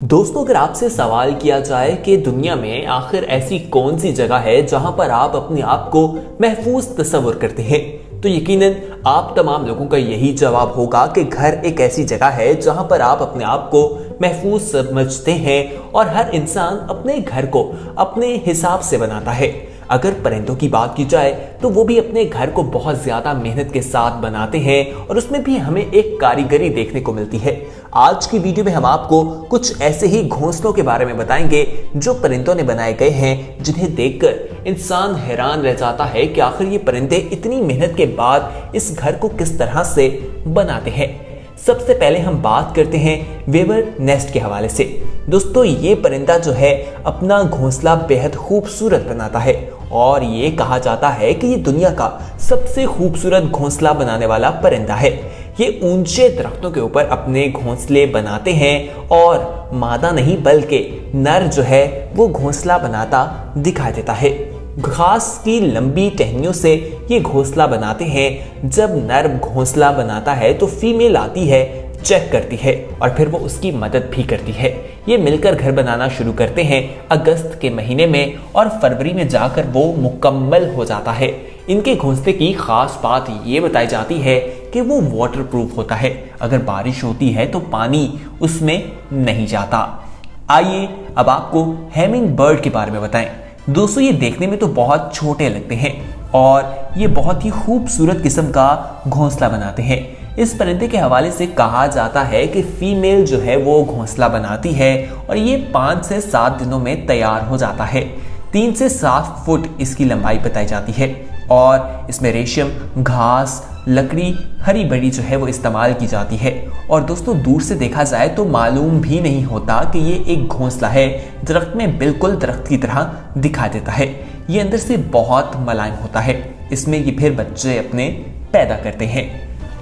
दोस्तों, अगर आपसे सवाल किया जाए कि दुनिया में आखिर ऐसी कौन सी जगह है जहां पर आप अपने आप को महफूज तस्वर करते हैं, तो यकीनन आप तमाम लोगों का यही जवाब होगा कि घर एक ऐसी जगह है जहां पर आप अपने आप को महफूज समझते हैं और हर इंसान अपने घर को अपने हिसाब से बनाता है। अगर परिंदों की बात की जाए तो वो भी अपने घर को बहुत ज्यादा मेहनत के साथ बनाते हैं और उसमें भी हमें एक कारीगरी देखने को मिलती है। आज की वीडियो में हम आपको कुछ ऐसे ही घोंसलों के बारे में बताएंगे जो परिंदों ने बनाए गए हैं, जिन्हें देखकर इंसान हैरान रह जाता है कि आखिर ये परिंदे इतनी मेहनत के बाद इस घर को किस तरह से बनाते हैं। सबसे पहले हम बात करते हैं वेवर नेस्ट के हवाले से। दोस्तों, ये परिंदा जो है अपना घोंसला बेहद खूबसूरत बनाता है और ये कहा जाता है कि ये दुनिया का सबसे खूबसूरत घोंसला बनाने वाला परिंदा है। ये ऊंचे दरख्तों के ऊपर अपने घोंसले बनाते हैं और मादा नहीं बल्कि नर जो है वो घोंसला बनाता दिखाई देता है। घास की लंबी टहनियों से ये घोंसला बनाते हैं। जब नर घोंसला बनाता है तो फीमेल आती है, चेक करती है और फिर वो उसकी मदद भी करती है। ये मिलकर घर बनाना शुरू करते हैं अगस्त के महीने में और फरवरी में जाकर वो मुकम्मल हो जाता है। इनके घोंसले की खास बात ये बताई जाती है कि वो वाटरप्रूफ होता है। अगर बारिश होती है तो पानी उसमें नहीं जाता। आइए अब आपको हेमिंग बर्ड के बारे में बताएं। दोस्तों, ये देखने में तो बहुत छोटे लगते हैं और ये बहुत ही खूबसूरत किस्म का घोंसला बनाते हैं। इस परिंदे के हवाले से कहा जाता है कि फीमेल जो है वो घोंसला बनाती है और ये 5 से 7 दिनों में तैयार हो जाता है। 3 से 7 फुट इसकी लंबाई बताई जाती है और इसमें रेशम, घास, लकड़ी, हरी भरी जो है वो इस्तेमाल की जाती है। और दोस्तों, दूर से देखा जाए तो मालूम भी नहीं होता कि ये एक घोंसला है। दरख्त में बिल्कुल दरख्त की तरह दिखाई देता है। ये अंदर से बहुत मुलायम होता है। इसमें ये फिर बच्चे अपने पैदा करते हैं।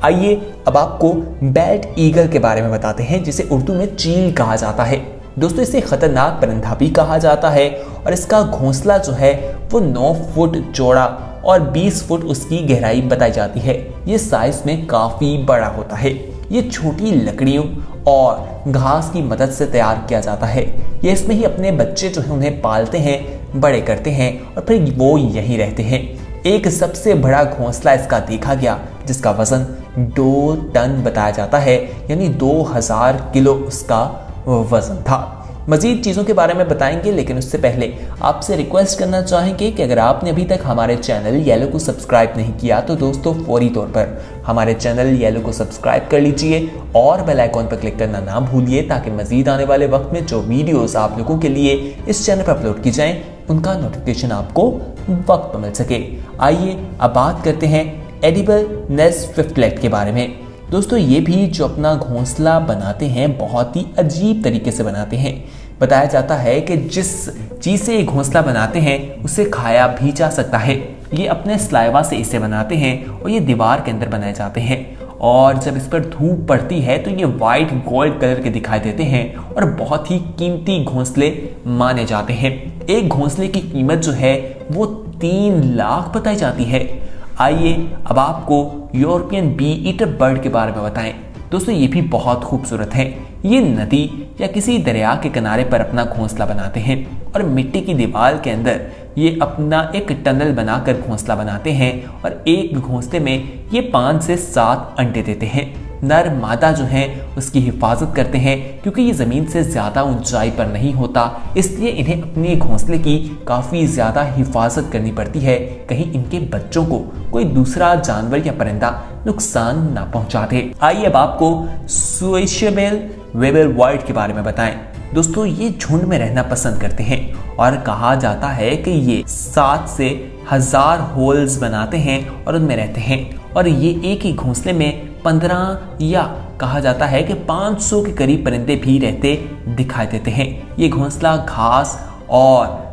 आइए अब आपको बेल्ट ईगल के बारे में बताते हैं, जिसे उर्दू में चील कहा जाता है। दोस्तों, इसे खतरनाक परिंदा भी कहा जाता है और इसका घोंसला जो है वो 9 फुट चौड़ा और 20 फुट उसकी गहराई बताई जाती है। ये साइज में काफी बड़ा होता है। ये छोटी लकड़ियों और घास की मदद से तैयार किया जाता है। ये इसमें ही अपने बच्चे जो है उन्हें पालते हैं, बड़े करते हैं और फिर वो यहीं रहते हैं। एक सबसे बड़ा घोंसला इसका देखा गया जिसका वजन 2 टन बताया जाता है, यानी 2000 किलो उसका वजन था। मजीद चीज़ों के बारे में बताएंगे, लेकिन उससे पहले आपसे रिक्वेस्ट करना चाहेंगे कि अगर आपने अभी तक हमारे चैनल येलो को सब्सक्राइब नहीं किया तो दोस्तों फौरी तौर पर हमारे चैनल येलो को सब्सक्राइब कर लीजिए और बेल आइकॉन पर क्लिक करना ना भूलिए, ताकि मजीद आने वाले वक्त में जो वीडियोस आप लोगों के लिए इस चैनल पर अपलोड की जाएं उनका नोटिफिकेशन आपको वक्त पर मिल सके। आइए अब बात करते हैं एडिबल नेस्ट स्विफ्टलेट के बारे में। दोस्तों, ये भी जो अपना घोंसला बनाते हैं बहुत ही अजीब तरीके से बनाते हैं। बताया जाता है कि जिस चीज़ से ये घोंसला बनाते हैं उसे खाया भी जा सकता है। ये अपने स्लाइवा से इसे बनाते हैं और ये दीवार के अंदर बनाए जाते हैं और जब इस पर धूप पड़ती है तो ये वाइट गोल्ड कलर के दिखाई देते हैं और बहुत ही कीमती घोंसले माने जाते हैं। एक घोंसले की कीमत जो है वो 3 लाख बताई जाती है। आइए अब आपको यूरोपियन बी ईटर बर्ड के बारे में बताएं। दोस्तों, ये भी बहुत खूबसूरत है। ये नदी या किसी दरिया के किनारे पर अपना घोंसला बनाते हैं और मिट्टी की दीवार के अंदर ये अपना एक टनल बनाकर घोंसला बनाते हैं और एक घोंसले में ये 5 से 7 अंडे देते हैं। नर मादा जो है उसकी हिफाजत करते हैं, क्योंकि ये ज़मीन से ज़्यादा ऊंचाई पर नहीं होता, इसलिए इन्हें अपने घोंसले की काफ़ी ज़्यादा हिफाजत करनी पड़ती है, कहीं इनके बच्चों को कोई दूसरा जानवर या परिंदा नुकसान ना पहुंचा दे। आइए अब आपको सोइशेबल वेबर वाइट के बारे में बताएं। दोस्तों, ये झुंड में रहना पसंद करते हैं और कहा जाता है कि ये 7 से 1000 होल्स बनाते हैं और उनमें रहते हैं और ये एक ही घोंसले में 15 या कहा जाता है कि 500 के करीब परिंदे भी रहते दिखाई देते हैं। ये घोंसला घास और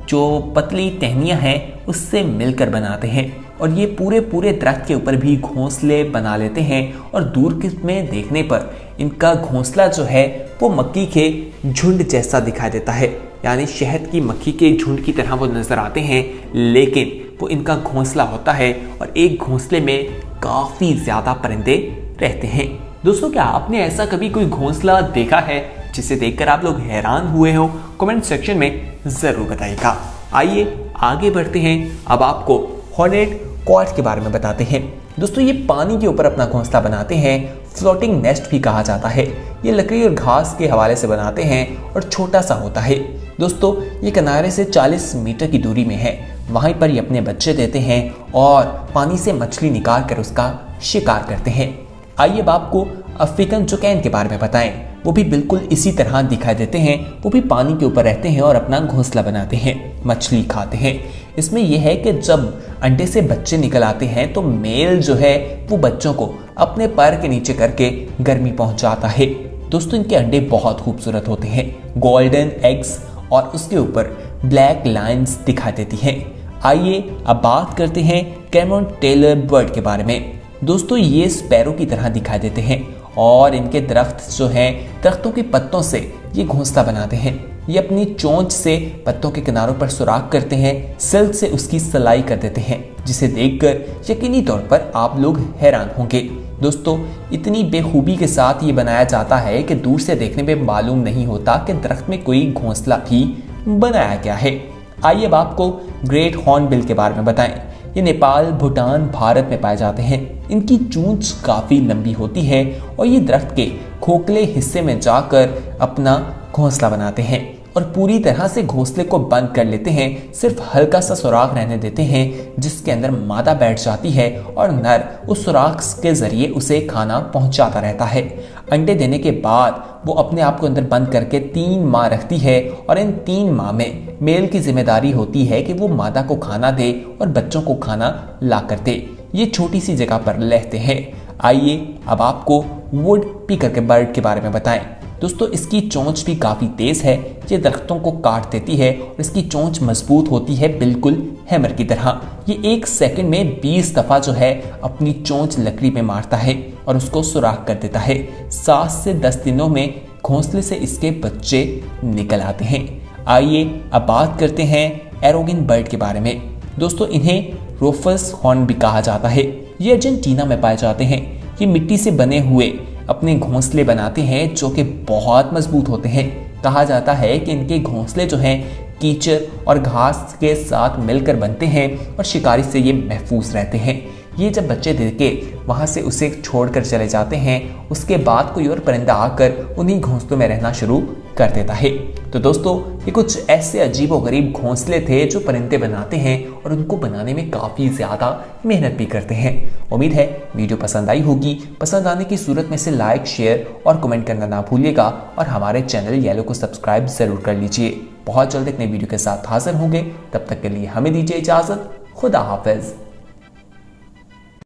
जो पतली टहनियाँ हैं उससे मिलकर बनाते हैं और ये पूरे दरख्त के ऊपर भी घोंसले बना लेते हैं और दूर में देखने पर इनका घोंसला जो है वो मक्खी के झुंड जैसा दिखाई देता है, यानी शहद की मक्खी के झुंड की तरह वो नजर आते हैं, लेकिन वो इनका घोंसला होता है और एक घोंसले में काफ़ी ज़्यादा परिंदे रहते हैं। दोस्तों, क्या आपने ऐसा कभी कोई घोंसला देखा है जिसे देखकर आप लोग हैरान हुए हो कमेंट सेक्शन में जरूर बताइएगा। आइए आगे बढ़ते हैं, अब आपको हॉर्नेट क्वार्ट्स के बारे में बताते हैं। दोस्तों ये पानी के ऊपर अपना घोंसला बनाते हैं, फ्लोटिंग नेस्ट भी कहा जाता है। ये लकड़ी और घास के हवाले से बनाते हैं और छोटा सा होता है। दोस्तों ये किनारे से 40 मीटर की दूरी में है, वहीं पर ये अपने बच्चे देते हैं और पानी से मछली निकाल कर उसका शिकार करते हैं। आइए अब आपको अफ्रीकन चुकैन के बारे में बताएं। वो भी बिल्कुल इसी तरह दिखाई देते हैं, वो भी पानी के ऊपर रहते हैं और अपना घोंसला बनाते हैं, मछली खाते हैं। इसमें यह है कि जब अंडे से बच्चे निकल आते हैं तो मेल जो है वो बच्चों को अपने पैर के नीचे करके गर्मी पहुंचाता है। दोस्तों इनके अंडे बहुत खूबसूरत होते हैं, गोल्डन एग्स और उसके ऊपर ब्लैक लाइंस दिखाई देती हैं। आइए अब बात करते हैं कैमरॉन टेलर बर्ड के बारे में। दोस्तों ये स्पैरो की तरह दिखाई देते हैं और इनके दरख्त जो हैं, दरख्तों के पत्तों से ये घोंसला बनाते हैं। ये अपनी चोंच से पत्तों के किनारों पर सुराख करते हैं, सिल्क से उसकी सिलाई कर देते हैं, जिसे देखकर यकीनी तौर पर आप लोग हैरान होंगे। दोस्तों इतनी बेखूबी के साथ ये बनाया जाता है कि दूर से देखने में मालूम नहीं होता कि दरख्त में कोई घोंसला भी बनाया गया है। आइए अब आपको ग्रेट हॉर्नबिल के बारे में बताएं। ये नेपाल, भूटान, भारत में पाए जाते हैं। इनकी चोंच काफी लंबी होती है और ये दरख्त के खोखले हिस्से में जाकर अपना घोंसला बनाते हैं और पूरी तरह से घोंसले को बंद कर लेते हैं। सिर्फ हल्का सा सुराख रहने देते हैं जिसके अंदर मादा बैठ जाती है और नर उस सुराख के जरिए उसे खाना पहुंचाता रहता है। अंडे देने के बाद वो अपने आप को अंदर बंद करके 3 माह रखती है और इन 3 माह में मेल की जिम्मेदारी होती है कि वो मादा को खाना दे और बच्चों को खाना ला कर दे। ये छोटी सी जगह पर रहते हैं। आइए अब आपको वुड पीकर के बर्ड के बारे में बताएं। दोस्तों इसकी चोंच भी काफ़ी तेज़ है, ये दरख्तों को काट देती है और इसकी चोंच मजबूत होती है, बिल्कुल हैमर की तरह। ये 1 सेकंड में 20 दफ़ा जो है अपनी चोंच लकड़ी में मारता है और उसको सुराख कर देता है। 7 से 10 दिनों में घोंसले से इसके बच्चे निकल आते हैं। आइए अब बात करते हैं एरोगिन बर्ड के बारे में। दोस्तों इन्हें रोफस हॉर्न भी कहा जाता है। ये अर्जेंटीना में पाए जाते हैं। ये मिट्टी से बने हुए अपने घोंसले बनाते हैं जो कि बहुत मजबूत होते हैं। कहा जाता है कि इनके घोंसले जो हैं कीचड़ और घास के साथ मिलकर बनते हैं और शिकारी से ये महफूज रहते हैं। ये जब बच्चे देके वहाँ से उसे छोड़कर चले जाते हैं, उसके बाद कोई और परिंदा आकर उन्हीं घोंसलों में रहना शुरू कर देता है। तो दोस्तों ये कुछ ऐसे अजीबोगरीब घोंसले थे जो परिंदे बनाते हैं और उनको बनाने में काफ़ी ज़्यादा मेहनत भी करते हैं। उम्मीद है वीडियो पसंद आई होगी। पसंद आने की सूरत में से लाइक, शेयर और कमेंट करना ना भूलिएगा और हमारे चैनल येलो को सब्सक्राइब ज़रूर कर लीजिए। बहुत जल्द एक नई वीडियो के साथ हाजिर होंगे, तब तक के लिए हमें दीजिए इजाज़त। खुदा हाफिज़।